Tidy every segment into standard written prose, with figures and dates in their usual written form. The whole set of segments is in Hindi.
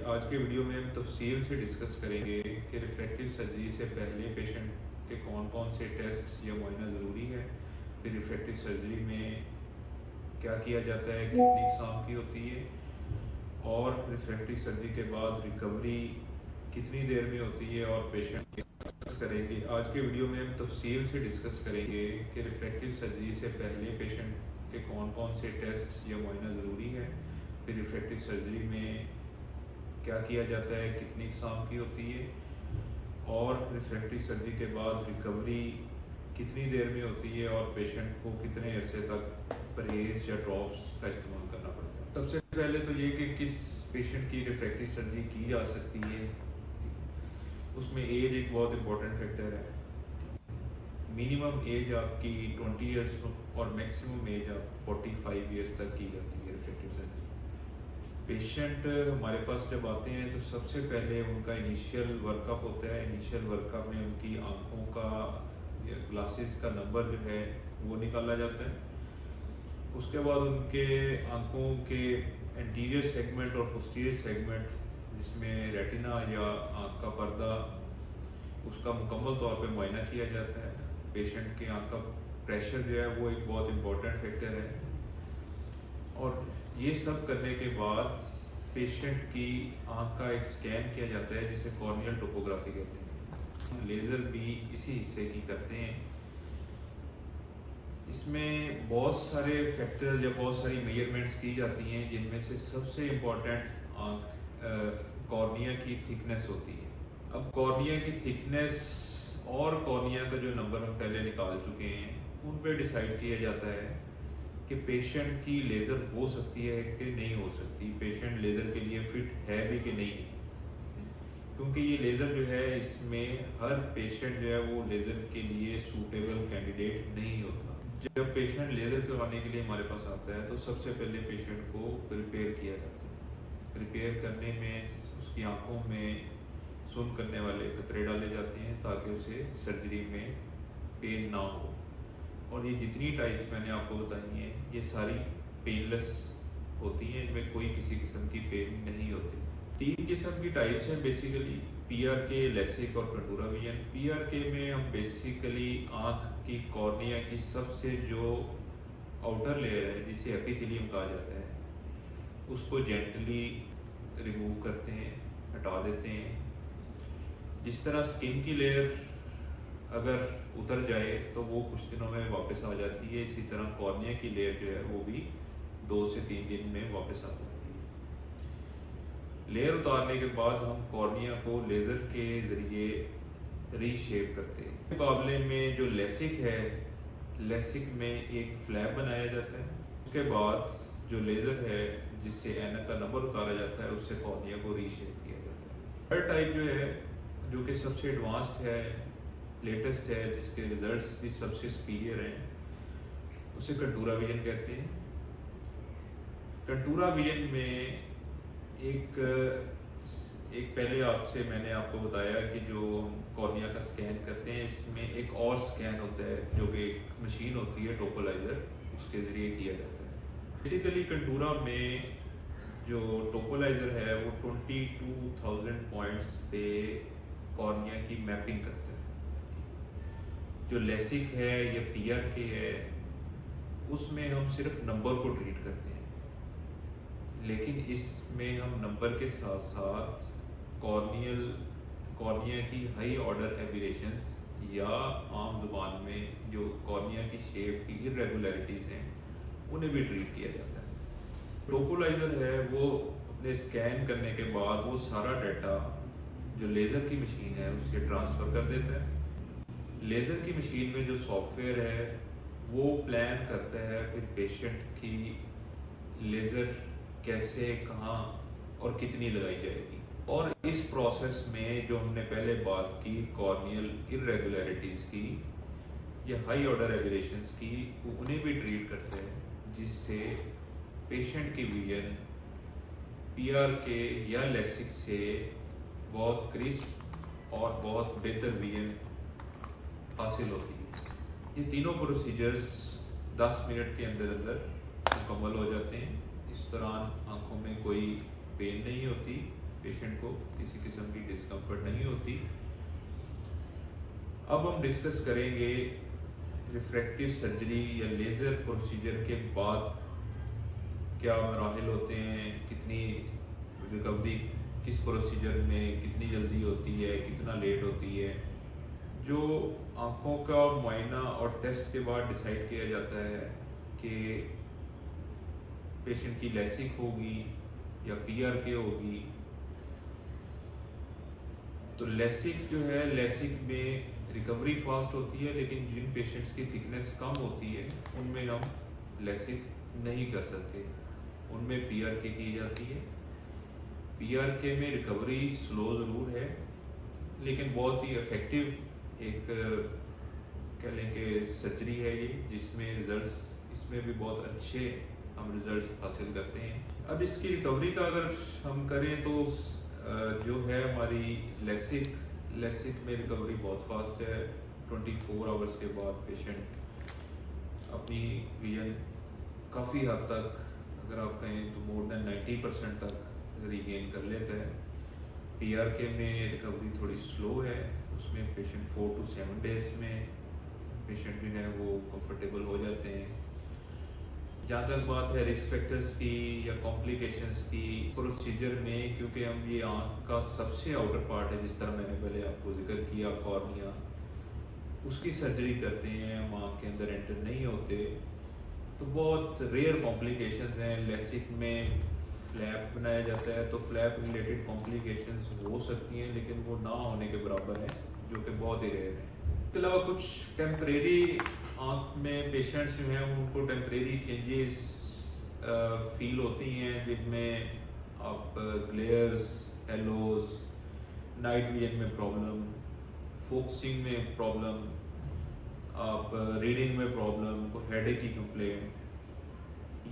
आज के वीडियो में हम तफसील से डिस्कस करेंगे कि रिफ्रैक्टिव सर्जरी से पहले पेशेंट के कौन कौन से टेस्ट या मुआयना ज़रूरी है, फिर रिफ्रैक्टिव सर्जरी में क्या किया जाता है, कितनी इकसाम की होती है और रिफ्रैक्टिव सर्जरी के बाद रिकवरी कितनी देर में होती है और पेशेंट करेंगे। आज के वीडियो में हम तफसील से डिस्कस करेंगे कि रिफ्रैक्टिव सर्जरी से पहले पेशेंट के कौन कौन से टेस्ट या मुआयना ज़रूरी है, फिर रिफ्रैक्टिव सर्जरी में क्या किया जाता है, कितनी इकसाम की होती है और रिफ्रैक्टिव सर्जरी के बाद रिकवरी कितनी देर में होती है और पेशेंट को कितने अरसे तक परहेज या ड्रॉप्स का इस्तेमाल करना पड़ता है। सबसे पहले तो ये कि किस पेशेंट की रिफ्रैक्टिव सर्जरी की जा सकती है, उसमें एज एक बहुत इंपॉर्टेंट फैक्टर है। मिनिमम एज आपकी 20 ईयर्स और मैक्सिमम एज आप 45 ईयर्स तक की जाती है रिफ्रैक्टिव सर्जरी। पेशेंट हमारे पास जब आते हैं तो सबसे पहले उनका इनिशियल वर्कअप होता है। इनिशियल वर्कअप में उनकी आँखों का या ग्लासेस का नंबर जो है वो निकाला जाता है। उसके बाद उनके आँखों के एंटीरियर सेगमेंट और पोस्टीरियर सेगमेंट जिसमें रेटिना या आँख का पर्दा, उसका मुकम्मल तौर पे मुआयना किया जाता है। पेशेंट के आँख का प्रेशर जो है वो एक बहुत इम्पोर्टेंट फैक्टर है और ये सब करने के बाद पेशेंट की आँख का एक स्कैन किया जाता है जिसे कॉर्नियल टोपोग्राफी कहते हैं। लेज़र भी इसी हिस्से की करते हैं। इसमें बहुत सारे फैक्टर्स या बहुत सारी मेजरमेंट्स की जाती हैं जिनमें से सबसे इम्पोर्टेंट आँख कॉर्निया की थिकनेस होती है। अब कॉर्निया की थिकनेस और कॉर्निया का जो नंबर हम पहले निकाल चुके हैं उन पे डिसाइड किया जाता है कि पेशेंट की लेज़र हो सकती है कि नहीं हो सकती, पेशेंट लेज़र के लिए फिट है भी कि नहीं है। क्योंकि ये लेज़र जो है इसमें हर पेशेंट जो है वो लेज़र के लिए सूटेबल कैंडिडेट नहीं होता। जब पेशेंट लेज़र करवाने के लिए हमारे पास आता है तो सबसे पहले पेशेंट को प्रिपेयर किया जाता है। प्रिपेयर करने में उसकी आँखों में सुन्न करने वाले कतरे डाले जाते हैं ताकि उसे सर्जरी में पेन ना हो। और ये जितनी टाइप्स मैंने आपको बताई हैं ये सारी पेनलेस होती हैं, इनमें कोई किसी किस्म की पेन नहीं होती। 3 किस्म की टाइप्स हैं बेसिकली, PRK, लेसिक और कंटूरा विजन। PRK में हम बेसिकली आँख की कॉर्निया की सबसे जो आउटर लेयर है जिसे एपिथेलियम कहा जाता है उसको जेंटली रिमूव करते हैं, हटा देते हैं। जिस तरह स्किन की लेयर अगर उतर जाए तो वो कुछ दिनों में वापस आ जाती है, इसी तरह कॉर्निया की लेयर जो है वो भी 2 से 3 दिन में वापस आ जाती है। लेयर उतारने के बाद हम कॉर्निया को लेज़र के ज़रिए रीशेप करते हैं। मुकाबले में जो लेसिक है, लेसिक में एक फ्लैप बनाया जाता है। उसके बाद जो लेज़र है जिससे ऐनक का नंबर उतारा जाता है उससे कॉर्निया को रीशेप किया जाता है। थर्ड टाइप जो है जो कि सबसे एडवांस्ड है, लेटेस्ट है, जिसके रिजल्ट्स भी सबसे सुपीरियर हैं, उसे कंटूरा विजन कहते हैं। कंटूरा विजन में एक पहले आपसे मैंने आपको बताया कि जो कॉर्निया का स्कैन करते हैं इसमें एक और स्कैन होता है जो कि एक मशीन होती है टोपोलाइजर, उसके ज़रिए किया जाता है। बेसिकली कंटूरा में जो टोपोलाइजर है वो 22,000 पॉइंट्स पे कॉर्निया की मैपिंग करता है। जो लेसिक है या PRK है उसमें हम सिर्फ नंबर को ट्रीट करते हैं, लेकिन इसमें हम नंबर के साथ साथ कॉर्निया की हाई ऑर्डर एबिरेशंस या आम जुबान में जो कॉर्निया की शेप की इरेगुलरिटीज़ हैं उन्हें भी ट्रीट किया जाता है। टोपोलाइजर है वो अपने स्कैन करने के बाद वो सारा डाटा जो लेज़र की मशीन है उससे ट्रांसफ़र कर देता है। लेज़र की मशीन में जो सॉफ्टवेयर है वो प्लान करता है फिर पेशेंट की लेज़र कैसे, कहाँ और कितनी लगाई जाएगी। और इस प्रोसेस में जो हमने पहले बात की कॉर्नियल इरेगुलरिटीज़ की या हाई ऑर्डर एबिरेशंस की, उन्हें भी ट्रीट करते हैं जिससे पेशेंट की विजन PRK या लेसिक से बहुत क्रिस्प और बहुत बेहतर विजन हासिल होती है। ये तीनों प्रोसीजर्स 10 मिनट के अंदर मुकम्मल हो जाते हैं। इस दौरान आंखों में कोई पेन नहीं होती पेशेंट को किसी किस्म की डिस्कम्फर्ट नहीं होती। अब हम डिस्कस करेंगे रिफ्रैक्टिव सर्जरी या लेज़र प्रोसीजर के बाद क्या मराहिल होते हैं, कितनी रिकवरी किस प्रोसीजर में कितनी जल्दी होती है, कितना लेट होती है। जो आँखों का मुआयना और टेस्ट के बाद डिसाइड किया जाता है कि पेशेंट की लेसिक होगी या PRK होगी। तो लेसिक जो है, लेसिक में रिकवरी फास्ट होती है, लेकिन जिन पेशेंट्स की थिकनेस कम होती है उनमें हम लेसिक नहीं कर सकते, उनमें PRK की जाती है। PRK में रिकवरी स्लो ज़रूर है, लेकिन बहुत ही इफ़ेक्टिव एक कह लें कि सर्जरी है ये, जिसमें रिज़ल्ट्स इसमें भी बहुत अच्छे हम रिज़ल्ट्स हासिल करते हैं। अब इसकी रिकवरी का अगर हम करें तो जो है हमारी लेसिक में रिकवरी बहुत फास्ट है। 24 आवर्स के बाद पेशेंट अपनी विजन काफ़ी हद तक, अगर आप कहें तो मोर देन 90% तक रीगेन कर लेता है। PRK में रिकवरी थोड़ी स्लो है, उसमें पेशेंट 4 to 7 डेज में पेशेंट जो है वो कंफर्टेबल हो जाते हैं। जहाँ तक बात है रिस्क फैक्टर्स की या कॉम्प्लिकेशंस की, प्रोसीजर में क्योंकि हम ये आँख का सबसे आउटर पार्ट है, जिस तरह मैंने पहले आपको जिक्र किया कॉर्निया, उसकी सर्जरी करते हैं, हम आँख के अंदर एंटर नहीं होते, तो बहुत रेयर कॉम्प्लिकेशंस हैं। लेसिक में फ्लैप बनाया जाता है तो फ्लैप रिलेटेड कॉम्प्लिकेशंस हो सकती हैं, लेकिन वो ना होने के बराबर हैं, जो कि बहुत ही रेयर है। इसके अलावा कुछ टेम्परेरी आँख में पेशेंट्स जो हैं उनको टेम्परेरी चेंजेस फील होती हैं, जिनमें आप ग्लेयर्स, हेलोस, नाइट विजन में प्रॉब्लम, फोकसिंग में प्रॉब्लम, आप रीडिंग में प्रॉब्लम, को हेडेक की कंप्लेंट,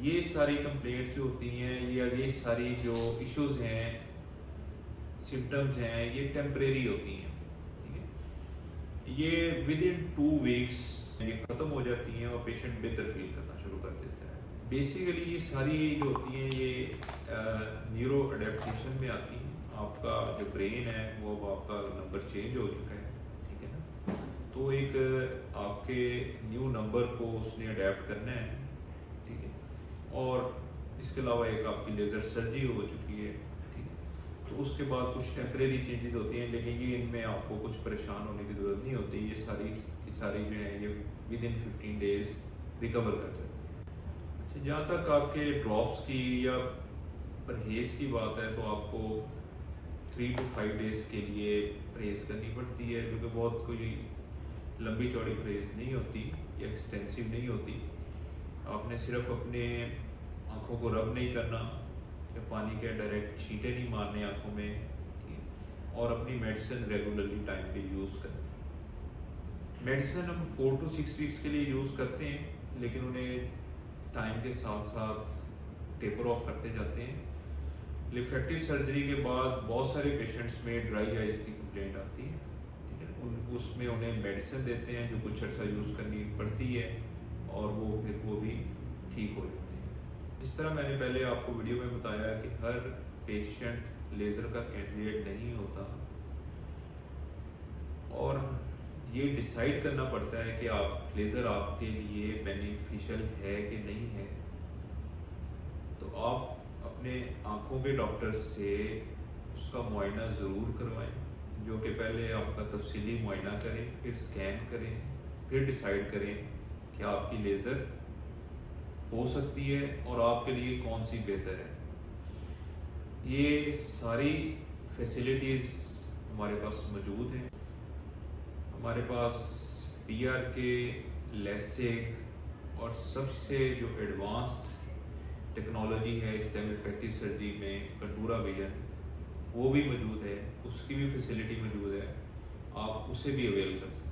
ये सारी कंप्लेंट्स जो होती हैं या ये सारी जो इश्यूज हैं, सिम्टम्स हैं, ये टेम्परेरी होती हैं, ठीक है। ये विद इन 2 वीक्स ये ख़त्म हो जाती हैं और पेशेंट बेहतर फील करना शुरू कर देता है। बेसिकली ये सारी जो होती हैं ये न्यूरो अडेप्टेशन में आती हैं। आपका जो ब्रेन है वो अब आपका नंबर चेंज हो चुका है, ठीक है ना, तो एक आपके न्यू नंबर को उसने अडेप्ट करना है, ठीक है। और इसके अलावा एक आपकी लेज़र सर्जरी हो चुकी है, ठीक है। तो उसके बाद कुछ टेम्परेरी चेंजेस होती हैं, लेकिन ये इनमें आपको कुछ परेशान होने की ज़रूरत नहीं होती। ये सारी की सारी जो है ये विद इन 15 डेज रिकवर कर जाती है। अच्छा, जहाँ तक आपके ड्रॉप्स की या परहेज़ की बात है, तो आपको 3 to 5 डेज के लिए परहेज़ करनी पड़ती है, क्योंकि बहुत कोई लंबी चौड़ी परहेज़ नहीं होती या एक्सटेंसिव नहीं होती। आपने सिर्फ अपने आँखों को रब नहीं करना या पानी के डायरेक्ट छींटे नहीं मारने आँखों में, और अपनी मेडिसिन रेगुलरली टाइम पे यूज़ करनी। मेडिसिन हम 4 to 6 वीक्स के लिए यूज़ करते हैं, लेकिन उन्हें टाइम के साथ साथ टेपर ऑफ करते जाते हैं। रिफ्रैक्टिव सर्जरी के बाद बहुत सारे पेशेंट्स में ड्राई आइज़ की कंप्लेंट आती है, ठीक है। उसमें उन्हें मेडिसिन देते हैं जो कुछ अर्सा यूज़ करनी पड़ती है, और वो भी ठीक हो जाते हैं। जिस तरह मैंने पहले आपको वीडियो में बताया कि हर पेशेंट लेज़र का कैंडिडेट नहीं होता, और ये डिसाइड करना पड़ता है कि आप लेज़र आपके लिए बेनिफिशियल है कि नहीं है। तो आप अपने आँखों के डॉक्टर से उसका मुआयना ज़रूर करवाएं, जो कि पहले आपका तफसीली मुआयना करें, फिर स्कैन करें, फिर डिसाइड करें कि आपकी लेज़र हो सकती है और आपके लिए कौन सी बेहतर है। ये सारी फैसिलिटीज़ हमारे पास मौजूद हैं। हमारे पास PRK, लेसिक और सबसे जो एडवांस्ड टेक्नोलॉजी है इस टाइम रिफ्रैक्टिव सर्जरी में, कंटूरा विजन, वो भी मौजूद है, उसकी भी फैसिलिटी मौजूद है, आप उसे भी अवेल कर सकते हैं।